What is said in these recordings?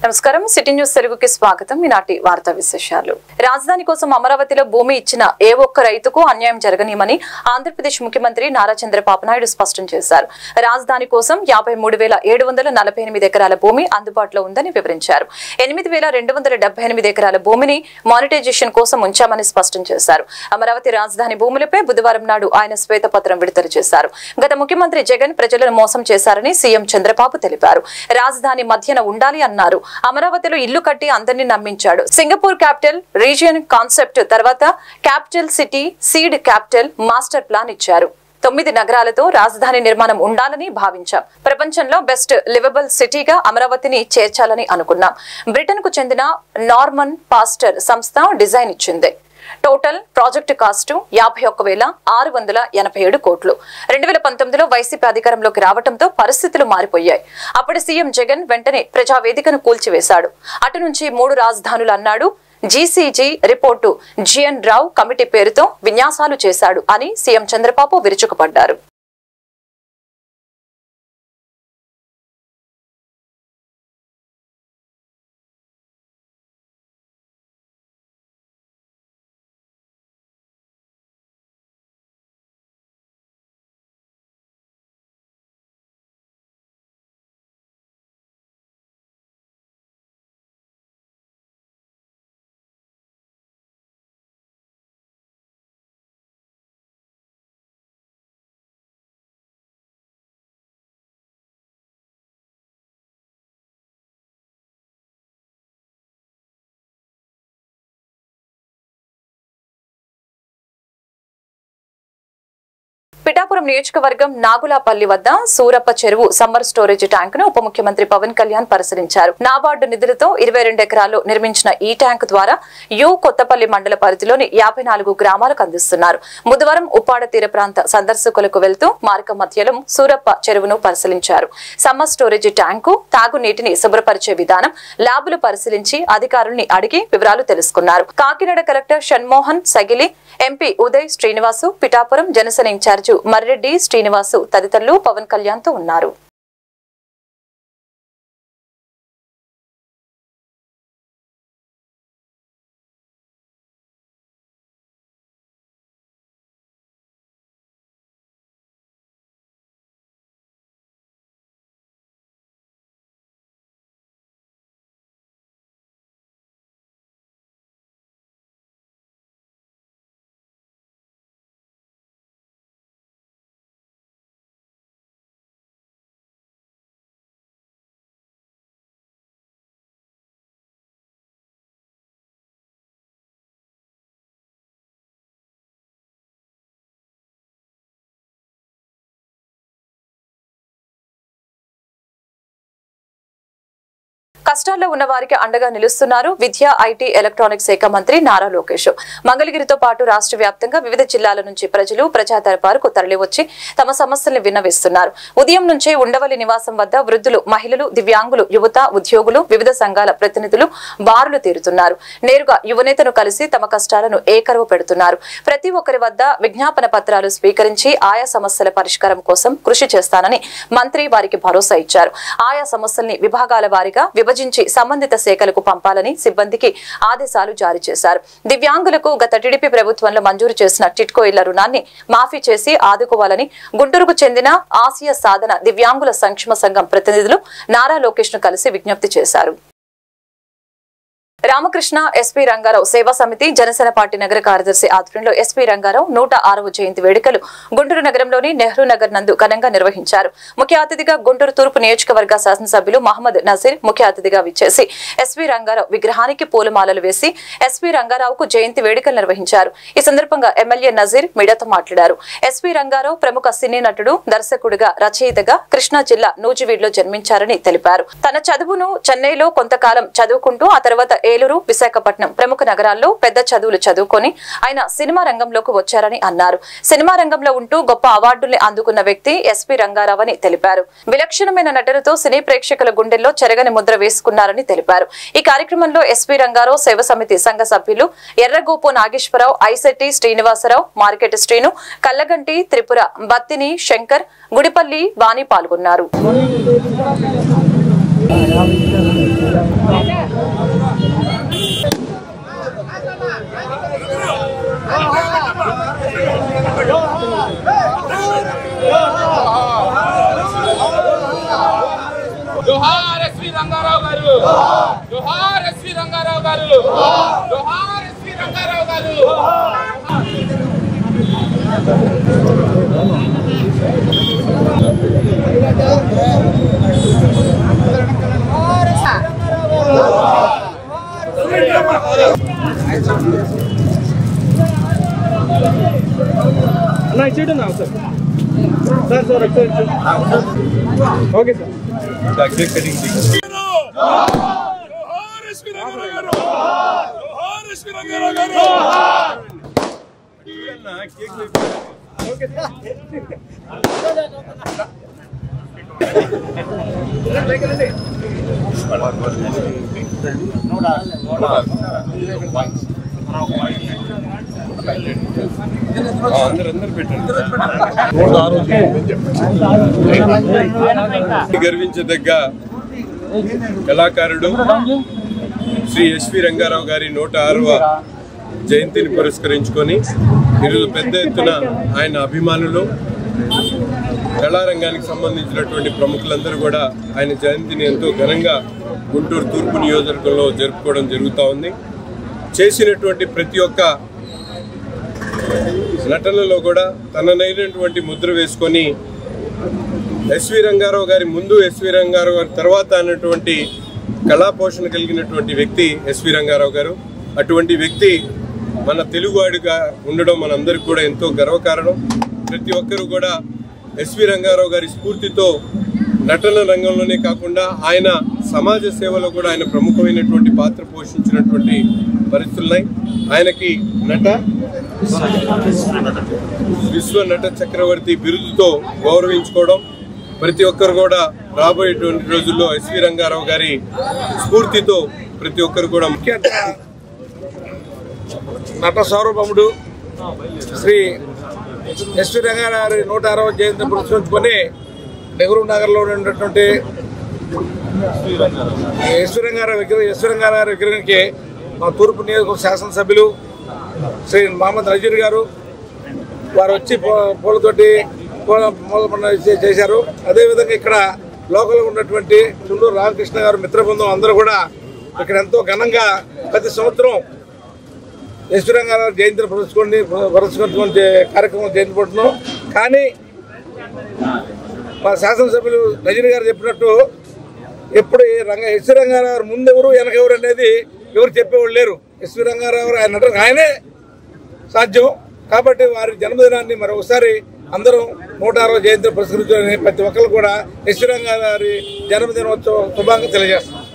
నమస్కారం city news తెలుగుకి స్వాగతం. ఈనాటి వార్తా విశేషాలు. రాజధాని కోసం అమరావతిలో భూమి ఇచ్చిన ఏ ఒక్క రైతుకు అన్యాయం జరగనీయమని ఆంధ్రప్రదేశ్ ముఖ్యమంత్రి నారా చంద్రబాబు నాయుడు స్పష్టం చేశారు. రాజధాని కోసం 53,748 ఎకరాల భూమి అందుబాటులో ఉందని వివరించారు. 8,278 ఎకరాల భూమిని మానిటైజేషన్ కోసం ఉంచామని స్పష్టం చేశారు. అమరావతి రాజధాని భూములపై బుధవారం నాడు ఆయన శ్వేతపత్రం విడుదల చేశారు. గత ముఖ్యమంత్రి జగన్ ప్రజలను మోసం చేశారని సీఎం చంద్రబాబు తెలిపారు. రాజధాని మధ్యన ఉండాలి అన్నారు. అమరావతిలో ఇల్లు కట్టి అందరినీ నమ్మించాడు. సింగపూర్ క్యాపిటల్ రీజియన్ కాన్సెప్ట్ తర్వాత capital city seed capital master plan ఇచ్చారు. 9 నగరాలతో రాజధాని నిర్మాణం ఉండాలని భావించాం. ప్రపంచంలో బెస్ట్ లివబుల్ సిటీగా అమరావతిని చేర్చాలని అనుకున్నాం. బ్రిటన్ కు చెందిన నార్మన్ పాస్టర్ సంస్థ డిజైన్ ఇచ్చింది. టోటల్ ప్రాజెక్టు కాస్టు 51,687 కోట్లు. 2019లో వైసీపీ అధికారంలోకి రావడంతో పరిస్థితులు మారిపోయాయి. అప్పటి సీఎం జగన్ వెంటనే ప్రజావేదికను కూల్చివేశాడు. అటు నుంచి 3 రాజధానులు అన్నాడు. జీసీజీ రిపోర్టు జిఎన్ రావు కమిటీ పేరుతో విన్యాసాలు చేశాడు అని సీఎం చంద్రబాబు విరుచుకుపడ్డారు. పిఠాపురం నియోజకవర్గం నాగులాపల్లి వద్ద సూరప్ప చెరువు సమ్మర్ స్టోరేజ్ ట్యాంక్ ను ఉప ముఖ్యమంత్రి పవన్ కళ్యాణ్ పరిశీలించారు. నాబార్డు నిధులతో 22 ఎకరాల్లో నిర్మించిన ఈ ట్యాంక్ ద్వారా కొత్తపల్లి మండల పరిధిలోని 54 గ్రామాలకు అందిస్తున్నారు. బుధవారం ఉప్పాడ తీర ప్రాంత సందర్శకులకు వెళ్తూ మార్గ మధ్యలో సూరప్ప చెరువును పరిశీలించారు. సమ్మర్ స్టోరేజ్ ట్యాంకు తాగునీటిని శుభ్రపరిచే విధానం ల్యాబులు పరిశీలించి అధికారుల్ని అడిగి వివరాలు తెలుసుకున్నారు. Kakinada collector Shanmohan Sagili, MP Uday Srinivasu, Pithapuram Janasena incharge Marreddy Srinivasu తదితరులు పవన్ కళ్యాణ్ తో ఉన్నారు. కష్టాల్లో ఉన్న వారికి అండగా నిలుస్తున్నారు విద్య, ఐటీ, ఎలక్ట్రానిక్స్ శాఖ మంత్రి నారా లోకేష్. మంగళగిరితో పాటు రాష్ట్ర వ్యాప్తంగా వివిధ జిల్లాల నుంచి ప్రజలు ప్రజా దర్బారుకు తరలివచ్చి తమ సమస్యల్ని విన్నవిస్తున్నారు. ఉదయం నుంచే ఉండవల్లి నివాసం వద్ద వృద్ధులు, మహిళలు, దివ్యాంగులు, యువత, ఉద్యోగులు, వివిధ సంఘాల ప్రతినిధులు బారులు తీరుతున్నారు. నేరుగా యువనేతను కలిసి తమ కష్టాలను ఏకరువు పెడుతున్నారు. ప్రతి ఒక్కరి వద్ద విజ్ఞాపన పత్రాలు స్వీకరించి ఆయా సమస్యల పరిష్కారం కోసం కృషి చేస్తానని మంత్రి వారికి భరోసా ఇచ్చారు. ఆయా సమస్యల్ని విభాగాల వారీగా విభజించి సంబంధిత శాఖలకు పంపాలని సిబ్బందికి ఆదేశాలు జారీ చేశారు. దివ్యాంగులకు గత టీడీపీ ప్రభుత్వంలో మంజూరు చేసిన టిట్కో ఇళ్ల రుణాన్ని మాఫీ చేసి ఆదుకోవాలని గుంటూరుకు చెందిన ఆసియా సాధన దివ్యాంగుల సంక్షేమ సంఘం ప్రతినిధులు నారా లోకేష్ ను కలిసి విజ్ఞప్తి చేశారు. రామకృష్ణ ఎస్పీ రంగారావు సేవా సమితి జనసేన పార్టీ నగర కార్యదర్శి ఆధ్వర్యంలో ఎస్పీ రంగారావు 106వ జయంతి వేడుకలు గుంటూరు నగరంలోని నెహ్రూ నగర్ నందు ఘనంగా నిర్వహించారు. ముఖ్య అతిథిగా గుంటూరు తూర్పు నియోజకవర్గ శాసనసభ్యులు మహమ్మద్ నజీర్ ముఖ్య అతిథిగా విచ్చేసి ఎస్పీ రంగారావు విగ్రహానికి పూలమాలలు వేసి ఎస్పీ రంగారావుకు జయంతి వేడుకలు నిర్వహించారు. ఈ సందర్భంగా ఎమ్మెల్యే నజీర్ మీడియాతో మాట్లాడారు. ఎస్పీ రంగారావు ప్రముఖ సినీ నటుడు, దర్శకుడిగా, రచయితగా కృష్ణా జిల్లా నూజివీడులో జన్మించారని తెలిపారు. తన చదువును చెన్నైలో కొంతకాలం చదువుకుంటూ ఆ తర్వాత ఏలూరు, విశాఖపట్నం ప్రముఖ నగరాల్లో పెద్ద చదువులు చదువుకొని ఆయన సినిమా రంగంలోకి వచ్చారని అన్నారు. సినిమా రంగంలో ఉంటూ గొప్ప అవార్డుల్ని అందుకున్న వ్యక్తి ఎస్పీ రంగారావు అని తెలిపారు. విలక్షణమైన నటనతో సినీ ప్రేక్షకుల గుండెల్లో చెరగని ముద్ర వేసుకున్నారని తెలిపారు. ఈ కార్యక్రమంలో ఎస్పీ రంగారావు సేవ సమితి సంఘ సభ్యులు ఎర్రగోపు నాగేశ్వరరావు, ఐశెట్టి శ్రీనివాసరావు, మార్కెట్ శ్రీను, కల్లగంటి త్రిపుర, బత్తిని శంకర్, గుడిపల్లి వాణి పాల్గొన్నారు. जोहार एसवी रंगाराव गारू, जोहार एसवी रंगाराव गारू, जोहार एसवी रंगाराव गारू। ना इच्छा ना sir sir sir okay sir cake cutting जोहार एसवी रंगाराव गारू, जोहार एसवी रंगाराव गारू। ना केक ओके గర్వించదగ్గ కళాకారుడు శ్రీ ఎస్వి రంగారావు గారి 106వ జయంతిని పురస్కరించుకొని ఈరోజు పెద్ద ఎత్తున ఆయన అభిమానులు కళారంగానికి సంబంధించినటువంటి ప్రముఖులందరూ కూడా ఆయన జయంతిని ఎంతో ఘనంగా గుంటూరు తూర్పు నియోజకవర్గంలో జరుపుకోవడం జరుగుతూ ఉంది. చేసినటువంటి ప్రతి ఒక్క నటనలో కూడా తననైనటువంటి ముద్ర వేసుకొని ఎస్వి రంగారావు గారి ముందు, ఎస్వి రంగారావు గారి తర్వాత అన్నటువంటి కళా పోషణ కలిగినటువంటి వ్యక్తి ఎస్వి రంగారావు గారు. అటువంటి వ్యక్తి మన తెలుగువాడిగా ఉండడం మనందరికీ కూడా ఎంతో గర్వకారణం. ప్రతి ఒక్కరూ కూడా ఎస్వి రంగారావు గారి స్ఫూర్తితో నటన రంగంలోనే కాకుండా ఆయన సమాజ సేవలో కూడా ఆయన ప్రముఖమైనటువంటి పాత్ర పోషించినటువంటి పరిస్థితులున్నాయి. ఆయనకి విశ్వ నట చక్రవర్తి బిరుదుతో గౌరవించుకోవడం ప్రతి ఒక్కరు కూడా రాబోయేటువంటి రోజుల్లో ఎస్వి రంగారావు గారి స్ఫూర్తితో ప్రతి ఒక్కరు కూడా నట సార్వభౌముడు శ్రీ ఎస్వి రంగారావు గారి 106వ జయంతిని పురస్కరించుకొని నెహ్రూ నగర్లో ఉన్నటువంటి ఎస్వి రంగారావు గారి విగ్రహానికి మా తూర్పు నియోజకవర్గ శాసనసభ్యులు శ్రీ మహమ్మద్ నజీర్ గారు వారు వచ్చి పూలతోటి పూలపండ చేశారు. అదేవిధంగా ఇక్కడ లోకల్గా ఉన్నటువంటి చుండూరు రామకృష్ణ గారు మిత్ర బృందం అందరూ కూడా ఇక్కడ ఎంతో ఘనంగా ప్రతి సంవత్సరం ఎస్వి రంగారావు జయంతిని పురస్కరించుకునే కార్యక్రమం జయంతిపోతున్నాం. కానీ మా శాసనసభ్యులు నజీర్ గారు చెప్పినట్టు ఎప్పుడు ఎస్వి రంగారావు గారు ముందెవరు వెనకెవరు అనేది ఎవరు చెప్పేవాళ్ళు లేరు. ఎస్వి రంగారావు ఆయన నటన ఆయనే సాధ్యం. కాబట్టి వారి జన్మదినాన్ని మరొకసారి అందరం 106వ జయంతిని పురస్కరించుకుని ప్రతి ఒక్కరు కూడా ఎస్వి రంగారావు గారి జన్మదినోత్సవ శుభాకాంక్షలు తెలియజేస్తున్నాం.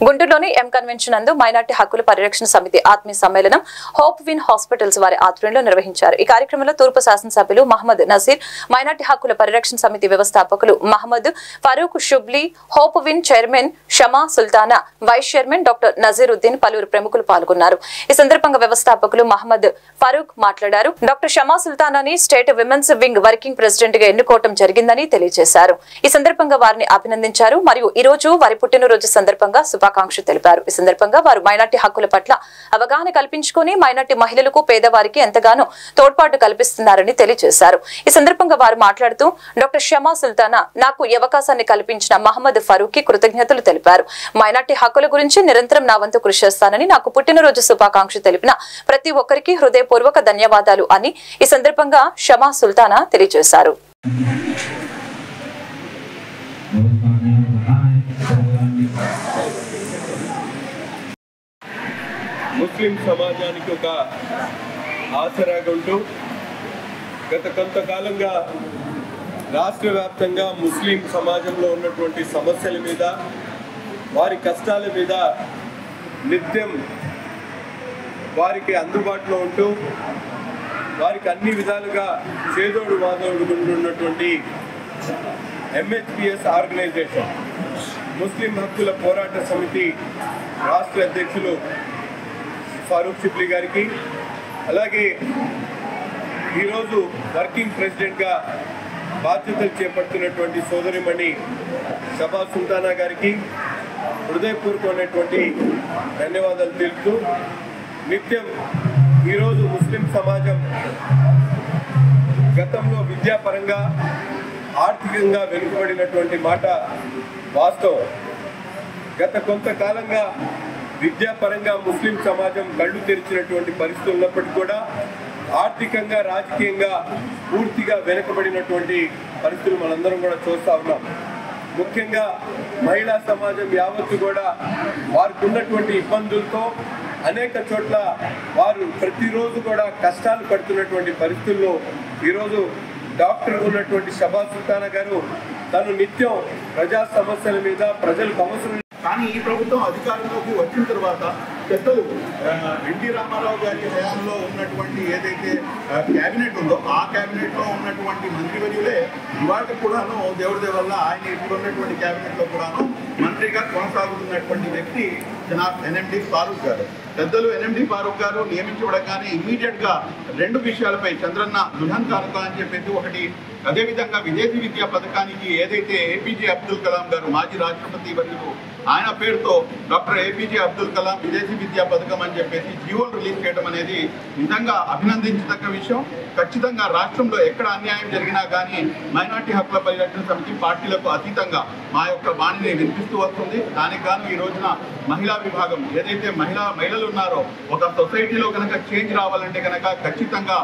గుంటూరులోని ఎం కన్వెన్షన్ నందు మైనార్టీ హక్కుల పరిరక్షణ సమితి ఆత్మీయ సమ్మేళనం హోప్ విన్ హాస్పిటల్స్ వారి ఆధ్వర్యంలో నిర్వహించారు. ఈ కార్యక్రమంలో తూర్పు శాసనసభ్యులు మహమ్మద్ నసీర్, మైనార్టీ హక్కుల పరిరక్షణ సమితి వ్యవస్థాపకులు Mohammed Farooq Shubli, hope win chairman Shama Sultana, vice chairman doctor Naziruddin, పలువురు ప్రముఖులు పాల్గొన్నారు. ఈ సందర్భంగా వ్యవస్థాపకులు మహమ్మద్ ఫరూక్ మాట్లాడారు. డాక్టర్ షమా సుల్తానాని state women's wing working president గా ఎన్నుకోవడం జరిగిందని తెలియజేశారు. ఈ సందర్భంగా వారిని అభినందించారు. మరియు ఈ రోజు వారి పుట్టినరోజు సందర్భంగా శుభాకాంక్షలు తెలిపారు. ఈ సందర్భంగా వారు మైనార్టీ హక్కుల పట్ల అవగాహన కల్పించుకుని మైనార్టీ మహిళలకు, పేదవారికి ఎంతగానో తోడ్పాటు కల్పిస్తున్నారని తెలియజేశారు. ఈ సందర్భంగా వారు మాట్లాడుతూ డాక్టర్ షమా సుల్తానా నాకు ఈ అవకాశాన్ని కల్పించిన మహమ్మద్ ఫరూక్ కి కృతజ్ఞతలు తెలిపారు. మైనార్టీ హక్కుల గురించి నిరంతరం నా వంతు కృషి చేస్తానని, నాకు పుట్టినరోజు శుభాకాంక్షలు తెలిపిన ప్రతి ఒక్కరికి హృదయపూర్వక ధన్యవాదాలు అని ఈ సందర్భంగా షమా సుల్తానా తెలియజేశారు. ముస్లిం సమాజానికి ఒక ఆసరాగా ఉంటూ గత కొంతకాలంగా రాష్ట్ర వ్యాప్తంగా ముస్లిం సమాజంలో ఉన్నటువంటి సమస్యల మీద, వారి కష్టాల మీద నిత్యం వారికి అందుబాటులో ఉంటూ వారికి అన్ని విధాలుగా చేదోడు వాదోడు ఉన్నటువంటి MHPS ఆర్గనైజేషన్ ముస్లిం హక్కుల పోరాట సమితి రాష్ట్ర అధ్యక్షులు ఫారూక్ షిబ్లీ గారికి, అలాగే ఈరోజు వర్కింగ్ ప్రెసిడెంట్గా బాధ్యతలు చేపడుతున్నటువంటి సోదరిమణి షబా సుల్తానా గారికి హృదయపూర్వకమైనటువంటి ధన్యవాదాలు తెలుపుతూ, నిత్యం ఈరోజు ముస్లిం సమాజం గతంలో విద్యాపరంగా ఆర్థికంగా వెనుకబడినటువంటి మాట వాస్తవం. గత కొంతకాలంగా విద్యాపరంగా ముస్లిం సమాజం కళ్ళు తెరిచినటువంటి పరిస్థితులు ఉన్నప్పటికీ కూడా ఆర్థికంగా రాజకీయంగా పూర్తిగా వెనుకబడినటువంటి పరిస్థితులు మనందరం కూడా చూస్తూ ఉన్నాం. ముఖ్యంగా మహిళా సమాజం యావత్తు కూడా వారికి ఉన్నటువంటి ఇబ్బందులతో అనేక చోట్ల వారు ప్రతిరోజు కూడా కష్టాలు పడుతున్నటువంటి పరిస్థితుల్లో ఈరోజు డాక్టర్ ఉన్నటువంటి షబా సుల్తానా గారు తను నిత్యం ప్రజా సమస్యల మీద ప్రజలకు అవసరం. కానీ ఈ ప్రభుత్వం అధికారంలోకి వచ్చిన తర్వాత పెద్దలు ఎన్టీ రామారావు గారి హయాంలో ఉన్నటువంటి ఏదైతే క్యాబినెట్ ఉందో ఆ క్యాబినెట్లో ఉన్నటువంటి మంత్రివర్యులే ఇవాళ కూడాను దేవుడి వల్ల ఆయన ఇప్పుడు ఉన్నటువంటి క్యాబినెట్లో కూడాను మంత్రిగా కొనసాగుతున్నటువంటి వ్యక్తి జనాబ్ ఎన్ఎండి ఫారూక్ గారు. పెద్దలు ఎన్ఎండి ఫారూక్ గారు నియమించబడగానే ఇమ్మీడియట్గా 2 విషయాలపై చంద్రన్న దుల్హన్ కానుక అని చెప్పేసి ఒకటి, అదేవిధంగా విదేశీ విద్యా పథకానికి ఏదైతే ఏపీజే అబ్దుల్ కలాం గారు మాజీ రాష్ట్రపతి వర్యులు ఆయన పేరుతో డాక్టర్ ఏపీజే అబ్దుల్ కలాం విదేశీ విద్యా పథకం అని చెప్పేసి జీవోలు రిలీజ్ చేయడం అనేది నిజంగా అభినందించదగ్గ విషయం. ఖచ్చితంగా రాష్ట్రంలో ఎక్కడ అన్యాయం జరిగినా కానీ మైనార్టీ హక్కుల పరిరక్షణ సమితి పార్టీలకు అతీతంగా మా యొక్క వాణిని వినిపిస్తూ వస్తుంది. దానికి గాను ఈ రోజున మహిళా విభాగం ఏదైతే మహిళలు ఉన్నారో ఒక సొసైటీలో కనుక చేంజ్ రావాలంటే కనుక ఖచ్చితంగా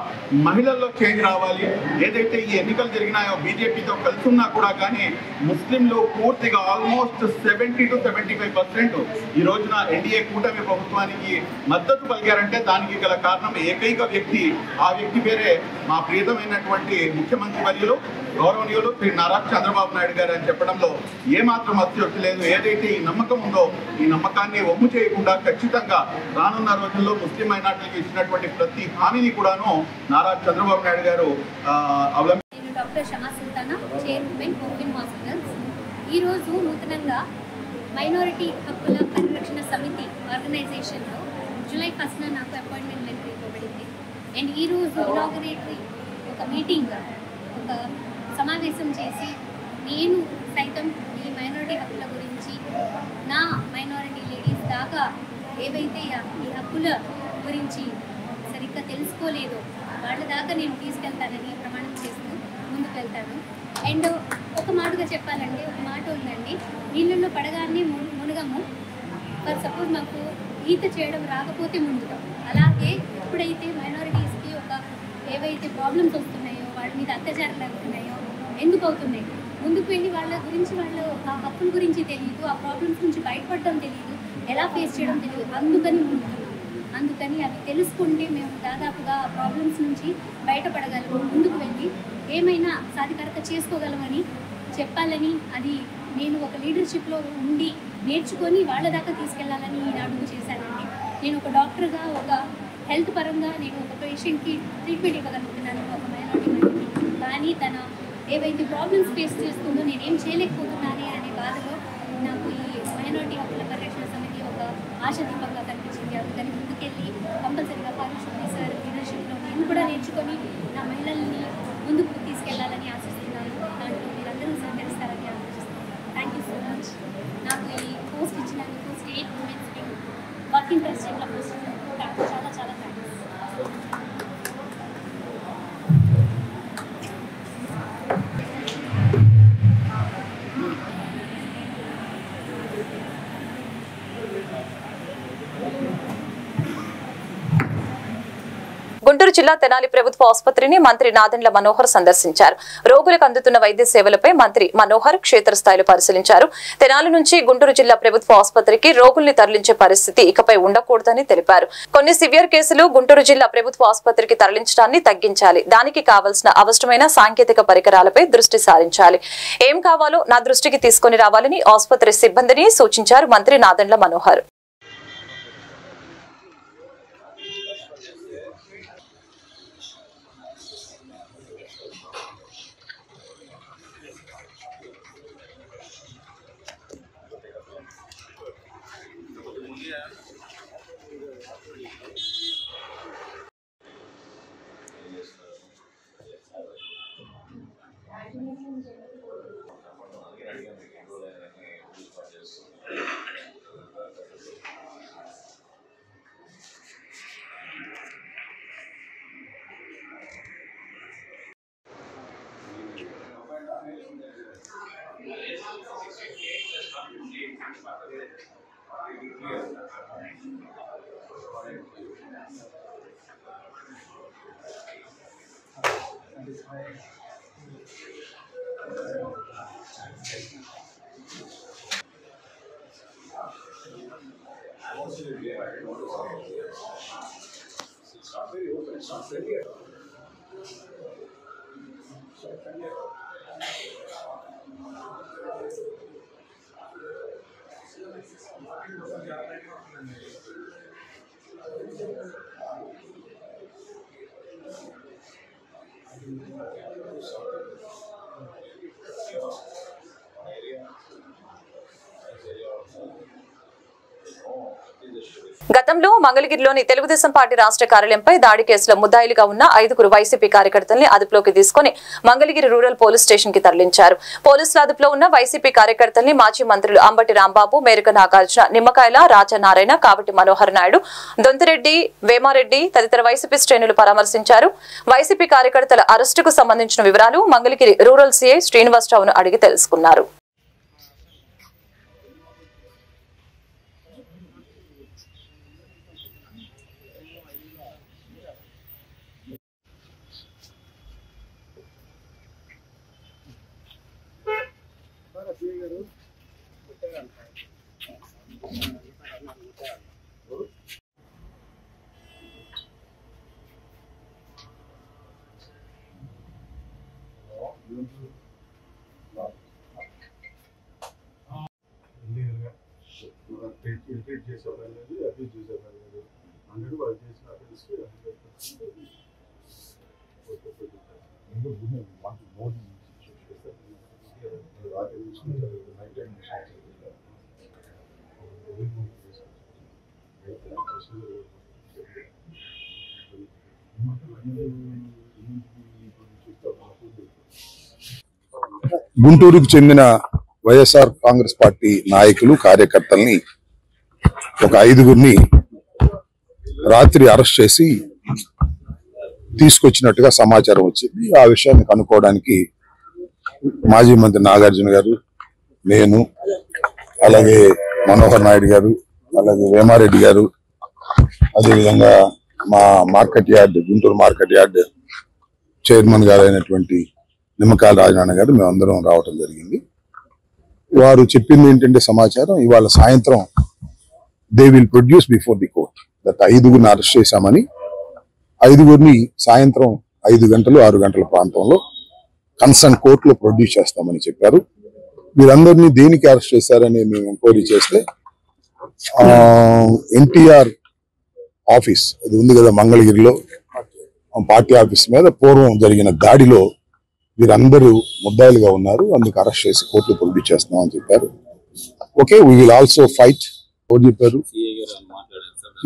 మహిళల్లో చేంజ్ రావాలి. ఏదైతే ఈ ఎన్నికలు జరిగినాయో బీజేపీతో కలిసి ఉన్నా కూడా కానీ ముస్లింలు పూర్తిగా ఆల్మోస్ట్ 70 to 75% ఈ రోజున ఎన్డీఏ కూటమి ప్రభుత్వానికి మద్దతు పలికారంటే దానికి గల కారణం ఏకైక వ్యక్తి, ఆ వ్యక్తి పేరే మా ప్రియతమైనటువంటి ముఖ్యమంత్రి వర్యులు గౌరవనీయులు శ్రీ నారా చంద్రబాబు నాయుడు గారు అని చెప్పడంలో ఏమాత్రం అతిశయోక్తి లేదు. ఏదైతే ఈ నమ్మకం ఉందో ఈ నమ్మకాన్ని వమ్ము చేయకుండా ఖచ్చితంగా రానున్న రోజుల్లో ముస్లిం మైనార్టీలకు ఇచ్చినటువంటి ప్రతి హామీని కూడాను నారా చంద్రబాబు నాయుడు గారు నేను doctor Shama Sultana, chairman open hospitals. ఈరోజు నూతనంగా మైనారిటీ హక్కుల పరిరక్షణ సమితి ఆర్గనైజేషన్లో జూలై 1న నాకు అపాయింట్మెంట్ లెటర్ ఇవ్వబడింది. అండ్ ఈరోజు ఇనాగరేటరీ ఒక మీటింగ్, ఒక సమావేశం చేసి నేను సైతం ఈ మైనారిటీ హక్కుల గురించి నా మైనారిటీ లేడీస్ దాకా ఏవైతే ఈ హక్కుల గురించి సరిగ్గా తెలుసుకోలేదో వాళ్ళ దాకా నేను తీసుకెళ్తానని ప్రమాణం చేస్తూ ముందుకు వెళ్తాను. అండ్ ఒక మాటగా చెప్పాలంటే ఒక మాట ఉందండి, నీళ్ళల్లో పడగానే మునగము. ఫర్ సపోజ్ మాకు ఈత చేయడం రాకపోతే మునుగుతాం. అలాగే ఎప్పుడైతే మైనారిటీస్కి ఒక ఏవైతే ప్రాబ్లమ్స్ వస్తున్నాయో వాళ్ళ మీద అత్యాచారాలు అవుతున్నాయో ఎందుకు అవుతున్నాయి, ముందుకు వెళ్ళి వాళ్ళ గురించి వాళ్ళు ఆ హక్కుల గురించి తెలియదు, ఆ ప్రాబ్లమ్స్ నుంచి బయటపడడం తెలియదు, ఎలా ఫేస్ చేయడం తెలియదు. అందుకని అవి తెలుసుకుంటే మేము దాదాపుగా ఆ ప్రాబ్లమ్స్ నుంచి బయటపడగలము, ముందుకు వెళ్ళి ఏమైనా సాధికారత చేసుకోగలమని చెప్పాలని, అది నేను ఒక లీడర్షిప్లో ఉండి నేర్చుకొని వాళ్ళ దాకా తీసుకెళ్లాలని ఈ అడుగు చేశానండి. నేను ఒక డాక్టర్గా ఒక హెల్త్ పరంగా నేను ఒక పేషెంట్కి ట్రీట్మెంట్ ఇవ్వగలుగుతున్నాను ఒక మైనారిటీ మహిళకి. కానీ తన ఏవైతే ప్రాబ్లమ్స్ ఫేస్ చేస్తుందో నేనేం చేయలేకపోతున్నాను అనే బాధలో నాకు ఈ మైనారిటీ హక్కుల పరిరక్షణ సమితి ఒక ఆశాదీపంగా కనిపించింది. అందుకని ముందుకెళ్ళి కంపల్సరీగా పారిశుద్ధ్య సార్ లీడర్షిప్లో నేను కూడా నేర్చుకొని నా మహిళల్ని ముందుకు తీసుకెళ్లాలని ఆశిస్తున్నాను. దాంట్లో మీరందరూ సహకరిస్తారని ఆలోచిస్తున్నాను. Thank you so much. నాకు ఈ పోస్ట్ ఇచ్చినందుకు స్టేట్ ఉమెన్స్ వింగ్ వర్కింగ్ ప్రెసిడెంట్ల పోస్ట్ ఇచ్చినందుకు చాలా చాలా థ్యాంక్స్. గుంటూరు జిల్లా తెనాలి ప్రభుత్వ ఆసుపత్రిని మంత్రి నాదెండ్ల మనోహర్ సందర్శించారు. రోగులకు అందుతున్న వైద్య సేవలపై మంత్రి మనోహర్ క్షేత్రస్థాయిలో పరిశీలించారు. తెనాలి నుంచి గుంటూరు జిల్లా ప్రభుత్వ ఆసుపత్రికి రోగుల్ని తరలించే పరిస్థితి ఇకపై ఉండకూడదని తెలిపారు. కొన్ని సివియర్ కేసులు గుంటూరు జిల్లా ప్రభుత్వ ఆసుపత్రికి తరలించడాన్ని తగ్గించాలి. దానికి కావాల్సిన అవసరమైన సాంకేతిక పరికరాలపై దృష్టి సారించాలి. ఏం కావాలో నా దృష్టికి తీసుకుని రావాలని ఆసుపత్రి సిబ్బందిని సూచించారు మంత్రి నాదెండ్ల మనోహర్. గతంలో మంగళగిరిలోని తెలుగుదేశం పార్టీ రాష్ట్ర కార్యాలయంపై దాడి కేసులో ముద్దాయిలుగా ఉన్న 5 వైసీపీ కార్యకర్తల్ని అదుపులోకి తీసుకుని మంగళగిరి రూరల్ పోలీస్ స్టేషన్ కి తరలించారు. పోలీసుల అదుపులో ఉన్న వైసీపీ కార్యకర్తల్ని మాజీ మంత్రులు అంబటి రాంబాబు, మేరక నాగార్జున, నిమ్మకాయల రాజనారాయణ, కావటి మనోహర్ నాయుడు, దొంతిరెడ్డి, వేమారెడ్డి తదితర వైసీపీ శ్రేణులు పరామర్శించారు. వైసీపీ కార్యకర్తల అరెస్టుకు సంబంధించిన వివరాలు మంగళగిరి రూరల్ సీఐ శ్రీనివాసరావును అడిగి తెలుసుకున్నారు. గుంటూరుకు చెందిన వైఎస్ఆర్ కాంగ్రెస్ పార్టీ నాయకులు కార్యకర్తల్ని ఒక 5గురిని రాత్రి అరెస్ట్ చేసి తీసుకొచ్చినట్టుగా సమాచారం వచ్చింది. ఆ విషయాన్ని కనుక్కోవడానికి మాజీ మంత్రి నాగార్జున గారు, నేను, అలాగే మనోహర్ నాయుడు గారు, అలాగే వేమారెడ్డి గారు, అదేవిధంగా మా market yard Guntur market yard chairman గారు అయినటువంటి నిమ్మకాయల రాజనారాయణ గారు మేమందరం రావటం జరిగింది. వారు చెప్పింది ఏంటంటే సమాచారం ఇవాళ సాయంత్రం they will produce before the court that 5గురిని అరెస్ట్ చేశామని, 5గురిని సాయంత్రం 5 గంటలు 6 గంటల ప్రాంతంలో కన్సర్న్ కోర్టులో ప్రొడ్యూస్ చేస్తామని చెప్పారు. వీరందరినీ దేనికి అరెస్ట్ చేశారని మేము ఎంక్వైరీ చేస్తే ఎన్టీఆర్ ఆఫీస్ అది ఉంది కదా మంగళగిరిలో, పార్టీ ఆఫీస్ మీద పూర్వం జరిగిన దాడిలో వీరందరూ ముద్దాయిలుగా ఉన్నారు, అందుకు అరెస్ట్ చేసి కోర్టులో ప్రొడ్యూస్ చేస్తున్నామని చెప్పారు. Okay, we will also fight. ఎవరు చెప్పారు?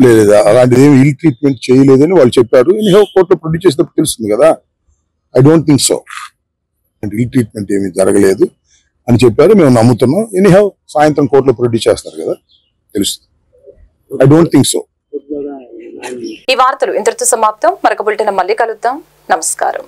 లేదా అలాంటిది ఏమి ఇల్ ట్రీట్మెంట్ చేయలేదని వాళ్ళు చెప్పారు. ఎనీహౌ కోర్టులో ప్రొడ్యూస్ చేసినప్పుడు తెలుస్తుంది కదా. I don't think so, ill treatment ఏమి జరగలేదు అని చెప్పారు. మేము నమ్ముతున్నాం. ఎనీహౌ సాయంత్రం కోర్టులో ప్రొడ్యూస్ చేస్తారు కదా, తెలుస్తుంది. I don't think so. ఈ వార్తలు ఇంతటితో సమాప్తం. మరొక బులెటిన్ మళ్ళీ కలుద్దాం. నమస్కారం.